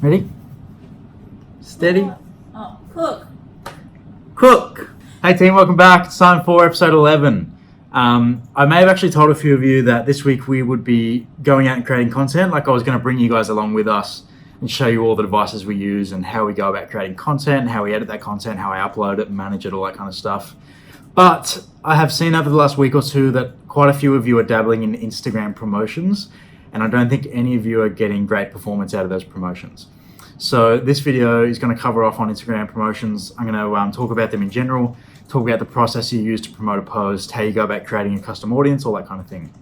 Ready? Steady. Cook. Cook! Hey team, welcome back. It's time for episode 11. I may have actually told a few of you that this week we would be going out and creating content. Like I was going to bring you guys along with us and show you all the devices we use and how we go about creating content, how we edit that content, how I upload it, manage it, all that kind of stuff. But I have seen over the last week or two that quite a few of you are dabbling in Instagram promotions, and I don't think any of you are getting great performance out of those promotions. So this video is going to cover off on Instagram promotions. I'm going to talk about them in general, talk about the process you use to promote a post, how you go about creating a custom audience, all that kind of thing.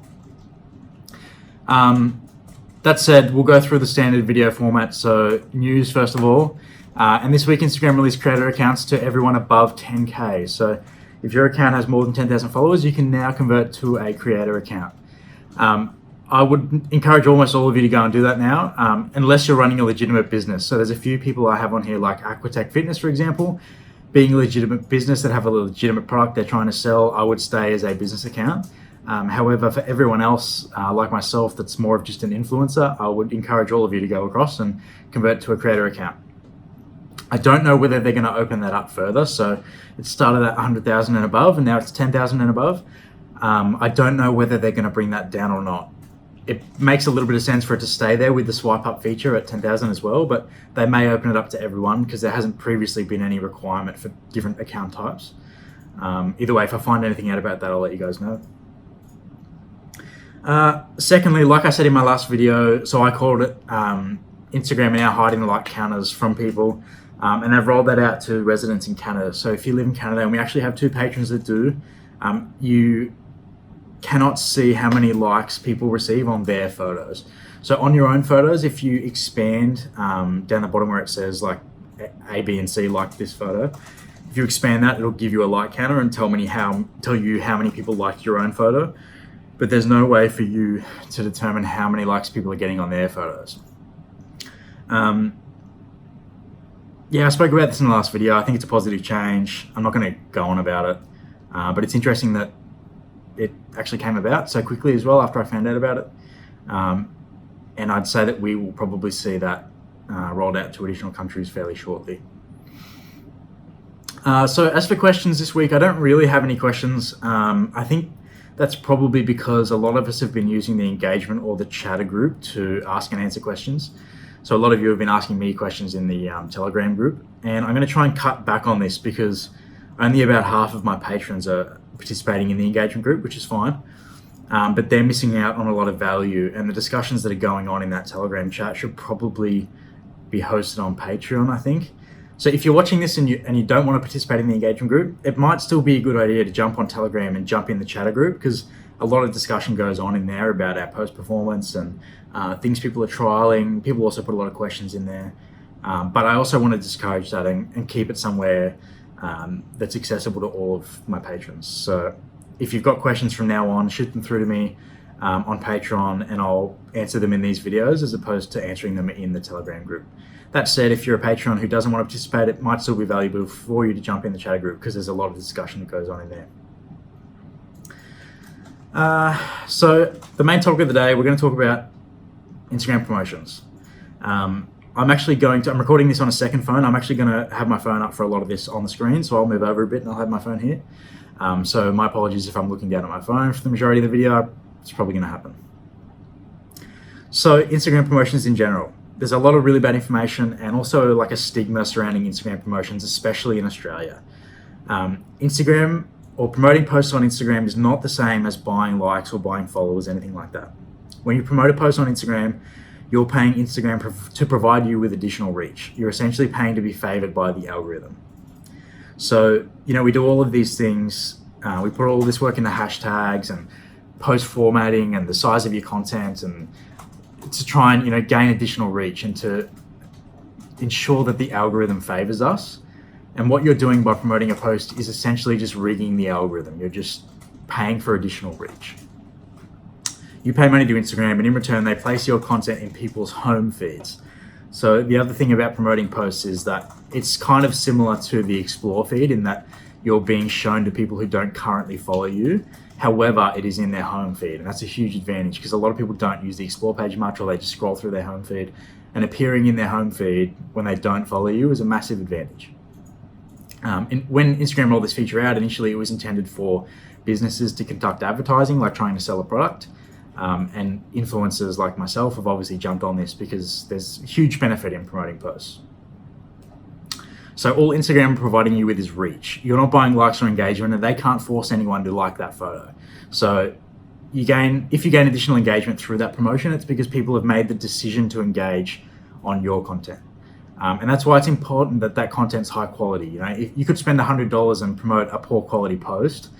That said, we'll go through the standard video format. So news first of all, and this week Instagram released creator accounts to everyone above 10K. So if your account has more than 10,000 followers, you can now convert to a creator account. I would encourage almost all of you to go and do that now, unless you're running a legitimate business. So there's a few people I have on here like Aquatech Fitness, for example. Being a legitimate business that have a legitimate product they're trying to sell, I would stay as a business account. However, for everyone else, like myself, that's more of just an influencer, I would encourage all of you to go across and convert to a creator account. I don't know whether they're going to open that up further. So it started at 100,000 and above, and now it's 10,000 and above. I don't know whether they're going to bring that down or not. It makes a little bit of sense for it to stay there with the swipe up feature at 10,000 as well, but they may open it up to everyone because there hasn't previously been any requirement for different account types. Either way, if I find anything out about that, I'll let you guys know. Secondly, like I said in my last video, so I called it Instagram are now hiding the like counters from people, and they've rolled that out to residents in Canada. So if you live in Canada, and we actually have 2 patrons that do, you cannot see how many likes people receive on their photos. So on your own photos, if you expand down the bottom where it says like A, B, and C like this photo, if you expand that, it'll give you a like counter and tell you how many people liked your own photo. But there's no way for you to determine how many likes people are getting on their photos. Yeah, I spoke about this in the last video. I think it's a positive change. I'm not going to go on about it, but it's interesting that it actually came about so quickly as well after I found out about it. And I'd say that we will probably see that rolled out to additional countries fairly shortly. So as for questions this week, I don't really have any questions. I think that's probably because a lot of us have been using the engagement or the chatter group to ask and answer questions. So a lot of you have been asking me questions in the Telegram group, and I'm going to try and cut back on this because only about half of my patrons are participating in the engagement group, which is fine. But they're missing out on a lot of value, and the discussions that are going on in that Telegram chat should probably be hosted on Patreon, I think. So if you're watching this and you don't want to participate in the engagement group, it might still be a good idea to jump on Telegram and jump in the chatter group, because a lot of discussion goes on in there about our post performance and things people are trialing. People also put a lot of questions in there. But I also want to discourage that and keep it somewhere that's accessible to all of my patrons. So if you've got questions from now on, shoot them through to me on Patreon, and I'll answer them in these videos as opposed to answering them in the Telegram group. That said, if you're a patron who doesn't want to participate, it might still be valuable for you to jump in the chatter group because there's a lot of discussion that goes on in there. So the main topic of the day, we're going to talk about Instagram promotions. I'm recording this on a second phone. I'm actually going to have my phone up for a lot of this on the screen, so I'll move over a bit and I'll have my phone here. So my apologies if I'm looking down at my phone for the majority of the video. It's probably going to happen. So Instagram promotions in general. There's a lot of really bad information and also like a stigma surrounding Instagram promotions, especially in Australia. Instagram or promoting posts on Instagram is not the same as buying likes or buying followers, anything like that. When you promote a post on Instagram, you're paying Instagram to provide you with additional reach. You're essentially paying to be favored by the algorithm. So, we do all of these things. We put all this work into hashtags and post formatting and the size of your content, and to try and gain additional reach and to ensure that the algorithm favors us. And what you're doing by promoting a post is essentially just rigging the algorithm. You're just paying for additional reach. You pay money to Instagram, and in return they place your content in people's home feeds. So the other thing about promoting posts is that it's kind of similar to the explore feed in that you're being shown to people who don't currently follow you. However, it is in their home feed, and that's a huge advantage because a lot of people don't use the explore page much, or they just scroll through their home feed. and appearing in their home feed when they don't follow you is a massive advantage. When Instagram rolled this feature out, initially it was intended for businesses to conduct advertising, like trying to sell a product. And influencers like myself have obviously jumped on this because there's huge benefit in promoting posts. So all Instagram providing you with is reach. You're not buying likes or engagement, and they can't force anyone to like that photo. So if you gain additional engagement through that promotion, it's because people have made the decision to engage on your content. And that's why it's important that content's high quality. If you could spend $100 and promote a poor quality post,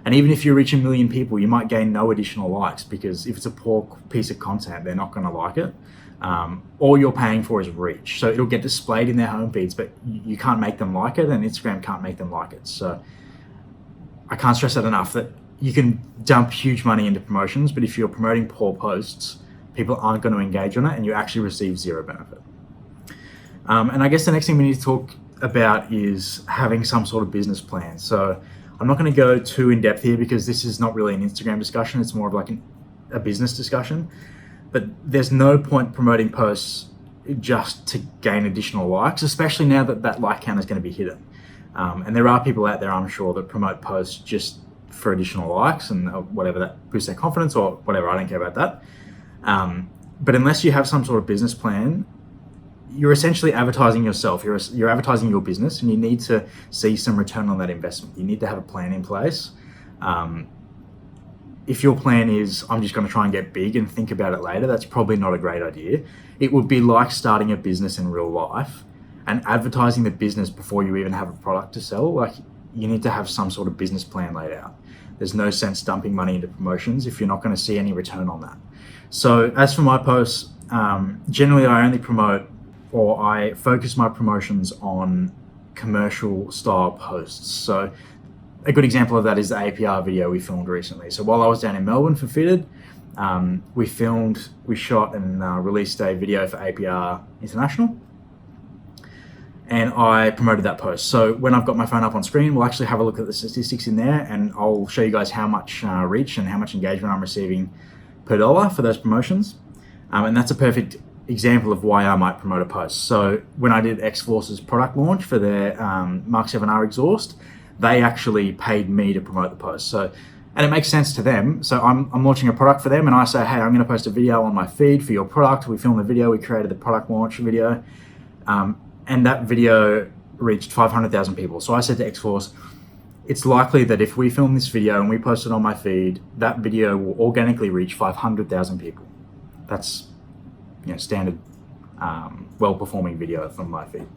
and even if you reach 1 million people, you might gain no additional likes, because if it's a poor piece of content, they're not going to like it. All you're paying for is reach. So it'll get displayed in their home feeds, but you can't make them like it, and Instagram can't make them like it. So I can't stress that enough, that you can dump huge money into promotions, but if you're promoting poor posts, people aren't going to engage on it, and you actually receive zero benefit. And I guess the next thing we need to talk about is having some sort of business plan. So I'm not going to go too in depth here, because this is not really an Instagram discussion. It's more of like a business discussion. But there's no point promoting posts just to gain additional likes, especially now that like count is going to be hidden. And there are people out there, I'm sure, that promote posts just for additional likes and whatever, that boosts their confidence or whatever. I don't care about that. But unless you have some sort of business plan, you're essentially advertising yourself. You're advertising your business, and you need to see some return on that investment. You need to have a plan in place. If your plan is, I'm just going to try and get big and think about it later, that's probably not a great idea. It would be like starting a business in real life and advertising the business before you even have a product to sell. Like, you need to have some sort of business plan laid out. There's no sense dumping money into promotions if you're not going to see any return on that. So as for my posts, generally I only promote, or I focus my promotions on commercial style posts. So a good example of that is the APR video we filmed recently. So while I was down in Melbourne for Fitted, we shot and released a video for APR International, and I promoted that post. So when I've got my phone up on screen, we'll actually have a look at the statistics in there, and I'll show you guys how much reach and how much engagement I'm receiving per dollar for those promotions. And that's a perfect example of why I might promote a post. So when I did X-Force's product launch for their Mark 7R exhaust, they actually paid me to promote the post. So, and it makes sense to them. So I'm launching a product for them, and I say, hey, I'm going to post a video on my feed for your product. We filmed the video, we created the product launch video, and that video reached 500,000 people. So I said to X-Force, it's likely that if we film this video and we post it on my feed, that video will organically reach 500,000 people. That's standard, well-performing video from my feed.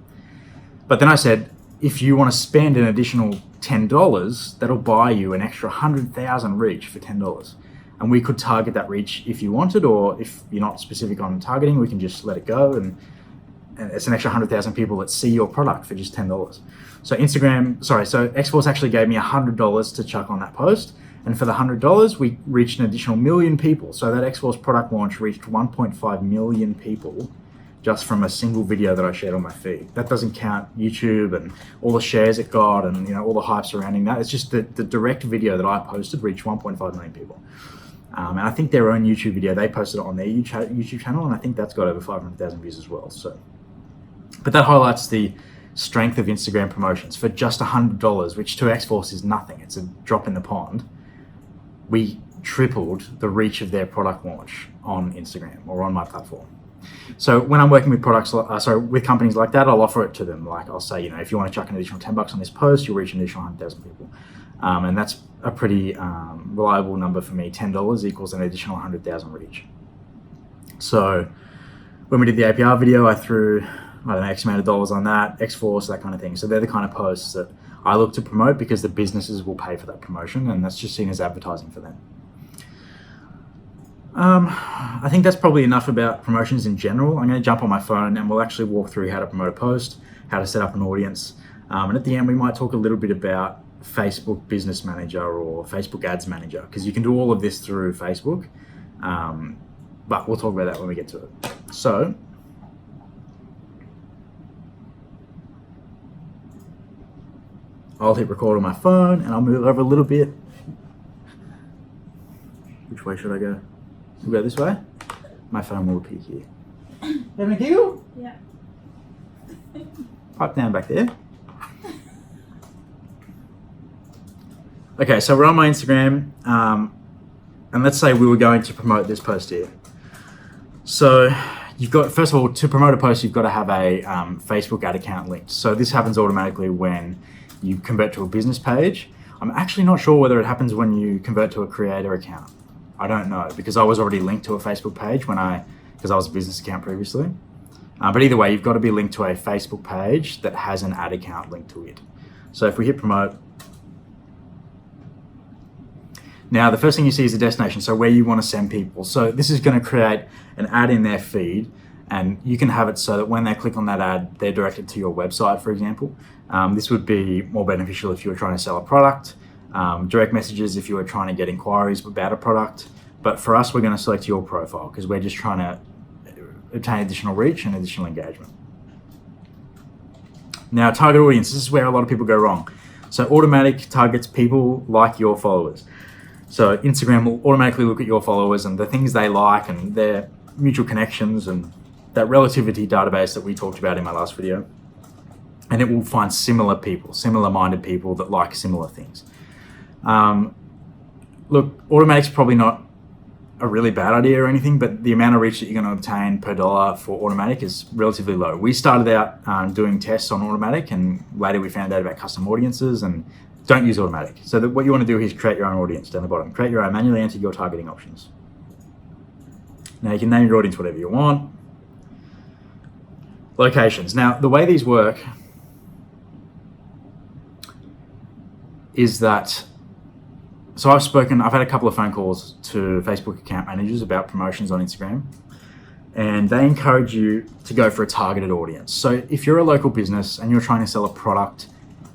But then I said, if you want to spend an additional $10, that'll buy you an extra 100,000 reach for $10. And we could target that reach if you wanted, or if you're not specific on targeting, we can just let it go. And it's an extra 100,000 people that see your product for just $10. So X-Force actually gave me $100 to chuck on that post. And for the $100, we reached an additional 1 million people. So that X-Force product launch reached 1.5 million people just from a single video that I shared on my feed. That doesn't count YouTube and all the shares it got and all the hype surrounding that. It's just the direct video that I posted reached 1.5 million people. And I think their own YouTube video, they posted it on their YouTube channel, and I think that's got over 500,000 views as well. So, but that highlights the strength of Instagram promotions. For just $100, which to X-Force is nothing, it's a drop in the pond, we tripled the reach of their product launch on Instagram or on my platform. So when I'm working with with companies like that, I'll offer it to them. Like, I'll say, if you want to chuck an additional $10 on this post, you'll reach an additional 100,000 people. And that's a pretty reliable number for me. $10 equals an additional 100,000 reach. So when we did the APR video, I threw, X amount of dollars on that, X-Force, that kind of thing. So they're the kind of posts that I look to promote because the businesses will pay for that promotion, and that's just seen as advertising for them. I think that's probably enough about promotions in general. I'm going to jump on my phone and we'll actually walk through how to promote a post, how to set up an audience. And at the end, we might talk a little bit about Facebook Business Manager or Facebook Ads Manager, because you can do all of this through Facebook. But we'll talk about that when we get to it. So, I'll hit record on my phone and I'll move over a little bit. Which way should I go? We'll go this way. My phone will appear here. Having a giggle? Yeah. Pipe down back there. Okay, so we're on my Instagram, and let's say we were going to promote this post here. So you've got, first of all, to promote a post, you've got to have a Facebook ad account linked. So this happens automatically when you convert to a business page. I'm actually not sure whether it happens when you convert to a creator account. I don't know, because I was already linked to a Facebook page because I was a business account previously. But either way, you've got to be linked to a Facebook page that has an ad account linked to it. So if we hit promote, now the first thing you see is the destination, so where you want to send people. So this is going to create an ad in their feed, and you can have it so that when they click on that ad, they're directed to your website, for example. This would be more beneficial if you were trying to sell a product, direct messages if you were trying to get inquiries about a product. But for us, we're going to select your profile because we're just trying to obtain additional reach and additional engagement. Now, target audience, this is where a lot of people go wrong. So Automattic targets people like your followers. So Instagram will automatically look at your followers and the things they like and their mutual connections and that relativity database that we talked about in my last video. And it will find similar people, similar-minded people that like similar things. Look, Automattic's probably not a really bad idea or anything, but the amount of reach that you're going to obtain per dollar for Automattic is relatively low. We started out doing tests on Automattic, and later we found out about custom audiences, and don't use Automattic. So what you want to do is create your own audience down the bottom. Create your own, manually enter your targeting options. Now you can name your audience whatever you want. Locations. Now the way these work is that, so I've had a couple of phone calls to Facebook account managers about promotions on Instagram, and they encourage you to go for a targeted audience. So if you're a local business and you're trying to sell a product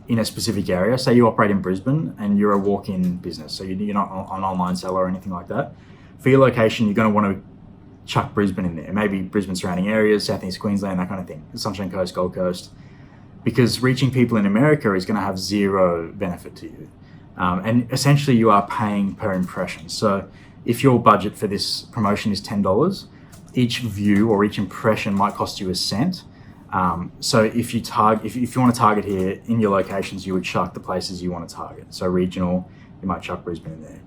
in a specific area, say you operate in Brisbane and you're a walk-in business, so you're not an online seller or anything like that, for your location, you're going to want to chuck Brisbane in there, maybe Brisbane surrounding areas, Southeast Queensland, that kind of thing, the Sunshine Coast, Gold Coast, because reaching people in America is going to have zero benefit to you. And essentially you are paying per impression. So if your budget for this promotion is $10, each view or each impression might cost you a cent. So if you want to target here in your locations, you would chuck the places you want to target. So regional, you might chuck Brisbane in there.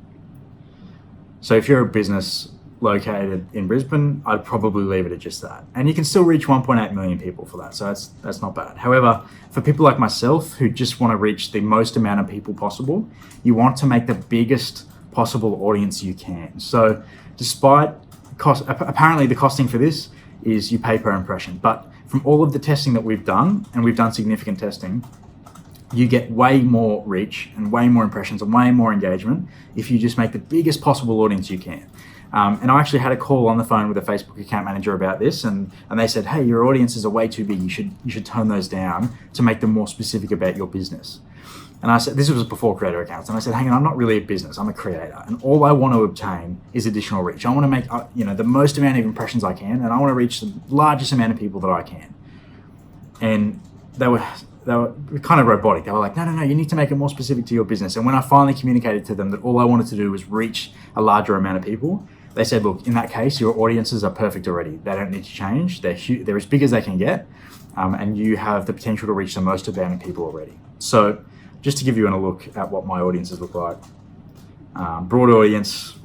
So if you're a business located in Brisbane, I'd probably leave it at just that. And you can still reach 1.8 million people for that, so that's not bad. However, for people like myself who just want to reach the most amount of people possible, you want to make the biggest possible audience you can. So despite cost, apparently the costing for this is you pay per impression, but from all of the testing that we've done, and we've done significant testing, you get way more reach and way more impressions and way more engagement if you just make the biggest possible audience you can. And I actually had a call on the phone with a Facebook account manager about this, and they said, hey, your audiences are way too big. You should tone those down to make them more specific about your business. And I said, this was before creator accounts, and I said, hang on, I'm not really a business, I'm a creator, and all I want to obtain is additional reach. I want to make the most amount of impressions I can, and I want to reach the largest amount of people that I can. And they were kind of robotic. They were like, no, you need to make it more specific to your business. And when I finally communicated to them that all I wanted to do was reach a larger amount of people, they said, look, in that case, your audiences are perfect already. They don't need to change. They're as big as they can get, and you have the potential to reach the most amount of people already. So just to give you a look at what my audiences look like. Broad audience.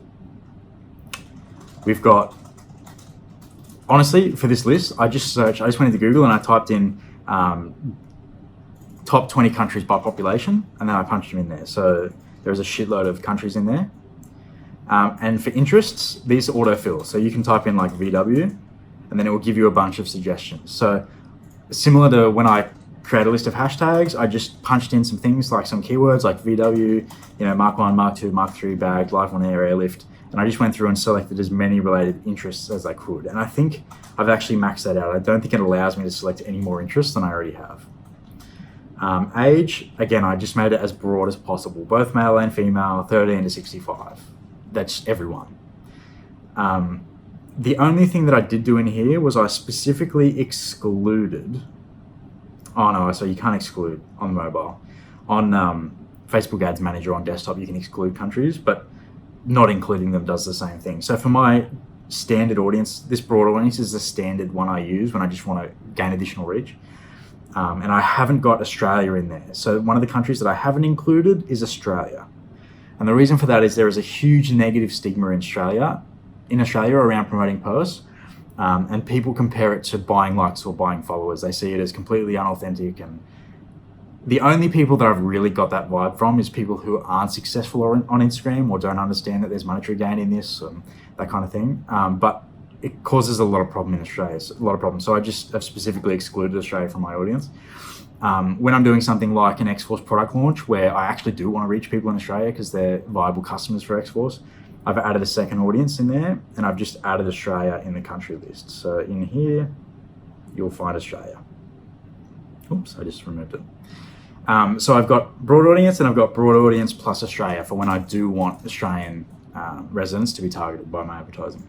We've got, honestly, for this list, I just went into Google and I typed in top 20 countries by population, and then I punched them in there. So there's a shitload of countries in there. And for interests, these autofill. So you can type in like VW, and then it will give you a bunch of suggestions. So similar to when I create a list of hashtags, I just punched in some things like some keywords like VW, Mark 1, Mark 2, Mark 3 bag, Life on Air, airlift. And I just went through and selected as many related interests as I could. And I think I've actually maxed that out. I don't think it allows me to select any more interests than I already have. Age, again, I just made it as broad as possible, both male and female, 13 to 65. That's everyone. The only thing that I did do in here was I specifically excluded, so you can't exclude on mobile. On Facebook Ads Manager on desktop, you can exclude countries, but not including them does the same thing. So for my standard audience. This broad audience is the standard one I use when I just want to gain additional reach. And I haven't got Australia in there. So one of the countries that I haven't included is Australia. And the reason for that is there is a huge negative stigma in Australia around promoting posts. And people compare it to buying likes or buying followers. They see it as completely unauthentic. And the only people that I've really got that vibe from is people who aren't successful on Instagram or don't understand that there's monetary gain in this, that kind of thing. But it causes a lot of problem in Australia, a lot of problems. So I just have specifically excluded Australia from my audience. When I'm doing something like an X-Force product launch where I actually do want to reach people in Australia because they're viable customers for X-Force, I've added a second audience in there, and I've just added Australia in the country list. So in here, you'll find Australia. Oops, I just removed it. So I've got broad audience, and I've got broad audience plus Australia for when I do want Australian residents to be targeted by my advertising.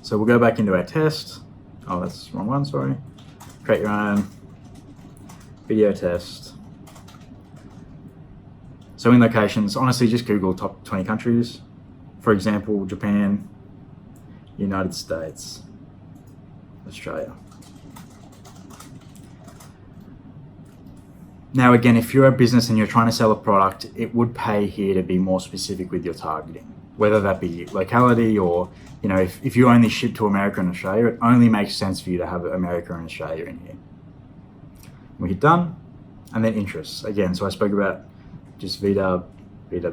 So we'll go back into our test. Oh, that's the wrong one, sorry. Create your own video test. So in locations, honestly, just Google top 20 countries. For example, Japan, United States, Australia. Now, again, if you're a business and you're trying to sell a product, it would pay here to be more specific with your targeting, whether that be locality or, if you only ship to America and Australia, it only makes sense for you to have America and Australia in here. We hit done, and then interests. Again, so I spoke about just VW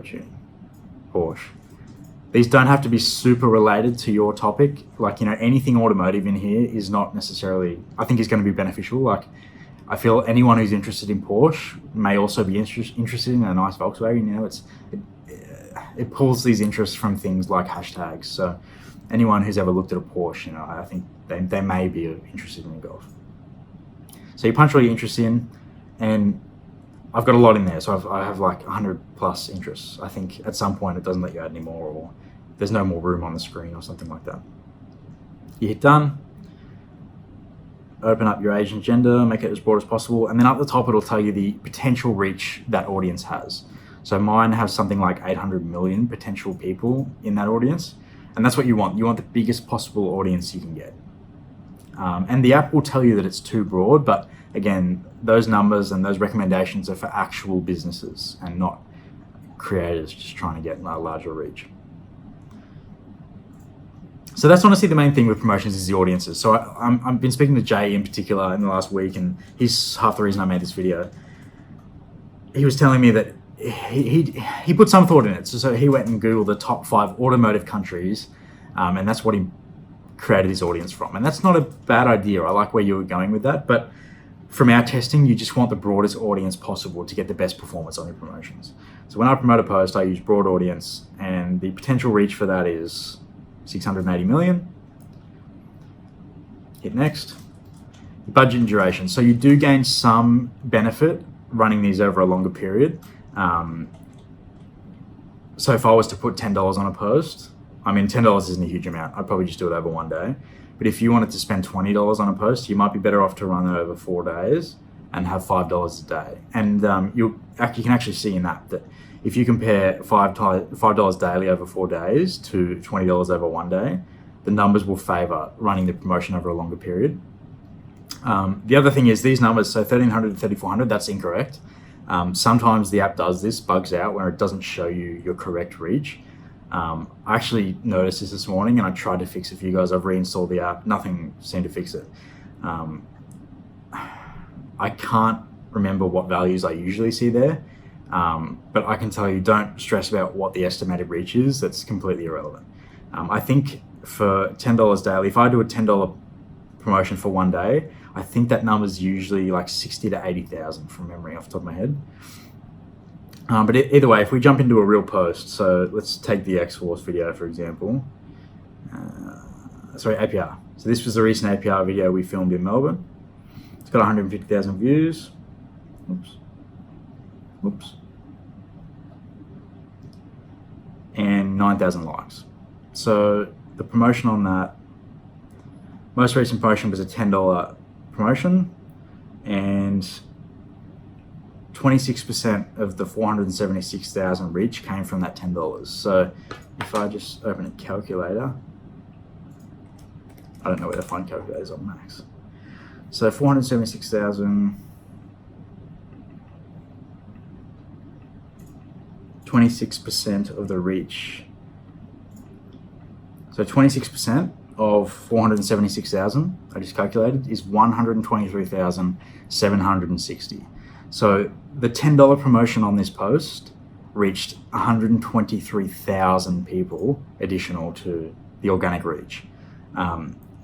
tuning, Porsche. These don't have to be super related to your topic. Like, anything automotive in here is not necessarily, I think is going to be beneficial. Like, I feel anyone who's interested in Porsche may also be interested in a nice Volkswagen. It pulls these interests from things like hashtags. So anyone who's ever looked at a Porsche, I think they may be interested in Golf. So you punch all your interests in, and I've got a lot in there. So I have like 100 plus interests. I think at some point it doesn't let you add any more, or there's no more room on the screen or something like that. You hit done. Open up your age and gender, make it as broad as possible. And then up the top, it'll tell you the potential reach that audience has. So mine has something like 800 million potential people in that audience. And that's what you want. You want the biggest possible audience you can get. And the app will tell you that it's too broad, but again, those numbers and those recommendations are for actual businesses and not creators just trying to get a larger reach. So that's honestly the main thing with promotions is the audiences. So I've been speaking to Jay in particular in the last week, and he's half the reason I made this video. He was telling me that he put some thought in it. So he went and Googled the top 5 automotive countries, and that's what he created his audience from. And that's not a bad idea. I like where you were going with that. But from our testing, you just want the broadest audience possible to get the best performance on your promotions. So when I promote a post, I use broad audience, and the potential reach for that is 680 million. Hit next. Budget and duration. So you do gain some benefit running these over a longer period. So if I was to put $10 on a post, $10 isn't a huge amount. I'd probably just do it over one day. But if you wanted to spend $20 on a post, you might be better off to run it over 4 days and have $5 a day. And you can actually see in that if you compare $5 daily over 4 days to $20 over one day, the numbers will favor running the promotion over a longer period. The other thing is these numbers, so 1,300 to 3,400, that's incorrect. Sometimes the app does this, bugs out where it doesn't show you your correct reach. I actually noticed this morning and I tried to fix it for you guys. I've reinstalled the app, nothing seemed to fix it. I can't remember what values I usually see there. But I can tell you, don't stress about what the estimated reach is. That's completely irrelevant. I think for $10 daily, if I do a $10 promotion for one day, I think that number is usually like 60 to 80,000 from memory off the top of my head. But either way, if we jump into a real post, so let's take the X-Force video, for example. APR. So this was the recent APR video we filmed in Melbourne. It's got 150,000 views. Oops. And 9,000 likes. So the promotion on that, most recent promotion was a $10 promotion, and 26% of the 476,000 reach came from that $10. So if I just open a calculator, I don't know where the fun calculator is on Max. So 476,000, 26% of the reach. So 26% of 476,000, I just calculated, is 123,760. So the $10 promotion on this post reached 123,000 people additional to the organic reach.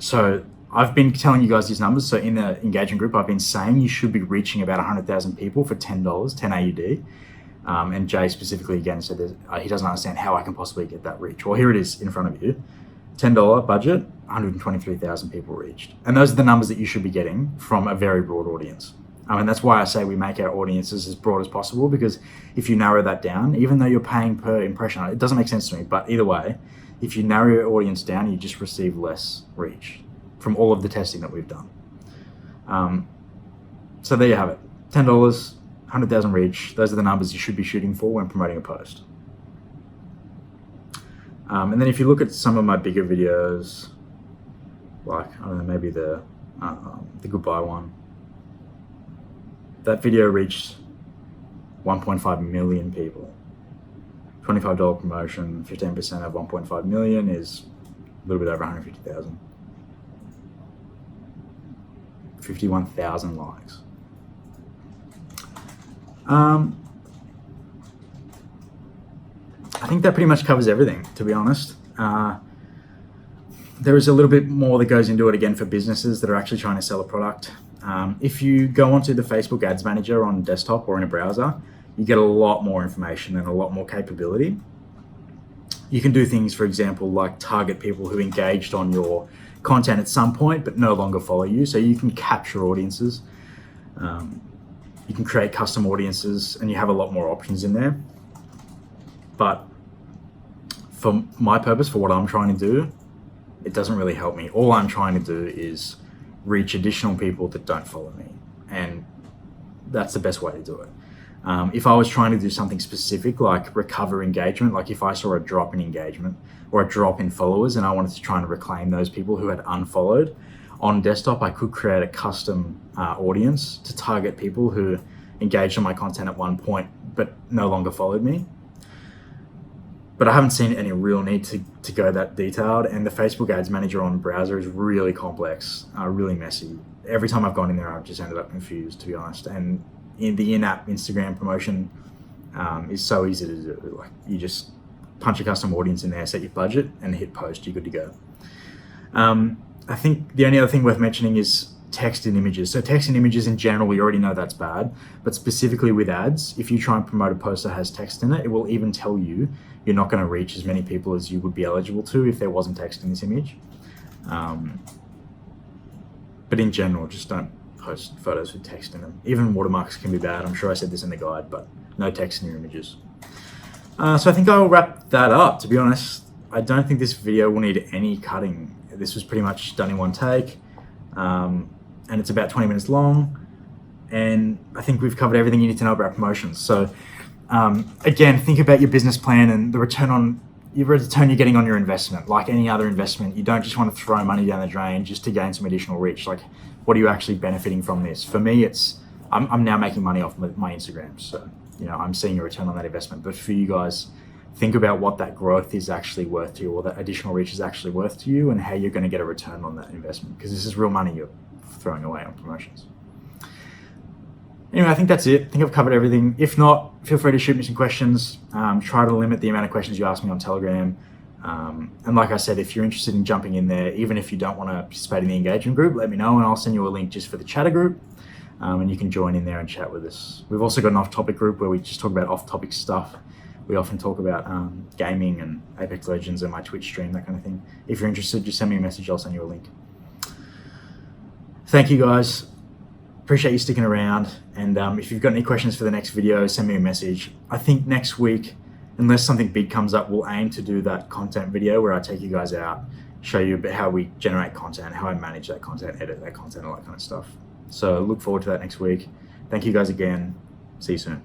So I've been telling you guys these numbers. So in the engagement group, I've been saying you should be reaching about 100,000 people for $10, 10 AUD. And Jay specifically again said he doesn't understand how I can possibly get that reach. Well, here it is in front of you. $10 budget, 123,000 people reached. And those are the numbers that you should be getting from a very broad audience. And that's why I say we make our audiences as broad as possible, because if you narrow that down, even though you're paying per impression, it doesn't make sense to me, but either way, if you narrow your audience down, you just receive less reach from all of the testing that we've done. So there you have it. $10, 100,000 reach. Those are the numbers you should be shooting for when promoting a post. And then if you look at some of my bigger videos, like, I don't know, maybe the goodbye one, that video reached 1.5 million people. $25 promotion, 15% of 1.5 million is a little bit over 150,000. 51,000 likes. I think that pretty much covers everything, to be honest. There is a little bit more that goes into it again for businesses that are actually trying to sell a product. If you go onto the Facebook Ads Manager on desktop or in a browser, you get a lot more information and a lot more capability. You can do things, for example, like target people who engaged on your content at some point but no longer follow you, so you can capture audiences. You can create custom audiences, and you have a lot more options in there. But for my purpose, for what I'm trying to do, it doesn't really help me. All I'm trying to do is reach additional people that don't follow me, and that's the best way to do it. If I was trying to do something specific like recover engagement, like if I saw a drop in engagement or a drop in followers and I wanted to try and reclaim those people who had unfollowed, on desktop I could create a custom audience to target people who engaged on my content at one point but no longer followed me. But I haven't seen any real need to go that detailed, and the Facebook Ads Manager on browser is really complex, really messy. Every time I've gone in there, I've just ended up confused, to be honest. And in the in-app Instagram promotion is so easy to do. Like, you just punch a custom audience in there, set your budget, and hit post. You're good to go. I think the only other thing worth mentioning is text and images. So text and images in general, we already know that's bad, but specifically with ads, if you try and promote a post that has text in it, it will even tell you you're not going to reach as many people as you would be eligible to if there wasn't text in this image. But in general, just don't post photos with text in them. Even watermarks can be bad. I'm sure I said this in the guide, but no text in your images. So I think I'll wrap that up. To be honest, I don't think this video will need any cutting. This was pretty much done in one take. And it's about 20 minutes long, and I think we've covered everything you need to know about promotions. So again, think about your business plan and the return you're getting on your investment. Like any other investment, you don't just want to throw money down the drain just to gain some additional reach. Like, what are you actually benefiting from this? For me, I'm now making money off my Instagram, so I'm seeing a return on that investment. But for you guys, think about what that growth is actually worth to you, or that additional reach is actually worth to you, and how you're going to get a return on that investment, because this is real money you're throwing away on promotions. Anyway, I think that's it. I think I've covered everything. If not, feel free to shoot me some questions. Try to limit the amount of questions you ask me on Telegram. And like I said, if you're interested in jumping in there, even if you don't want to participate in the engagement group, let me know and I'll send you a link just for the chatter group. And you can join in there and chat with us. We've also got an off-topic group where we just talk about off-topic stuff. We often talk about gaming and Apex Legends and my Twitch stream, that kind of thing. If you're interested, just send me a message. I'll send you a link. Thank you guys. Appreciate you sticking around. And if you've got any questions for the next video, send me a message. I think next week, unless something big comes up, we'll aim to do that content video where I take you guys out, show you a bit how we generate content, how I manage that content, edit that content, all that kind of stuff. So look forward to that next week. Thank you guys again. See you soon.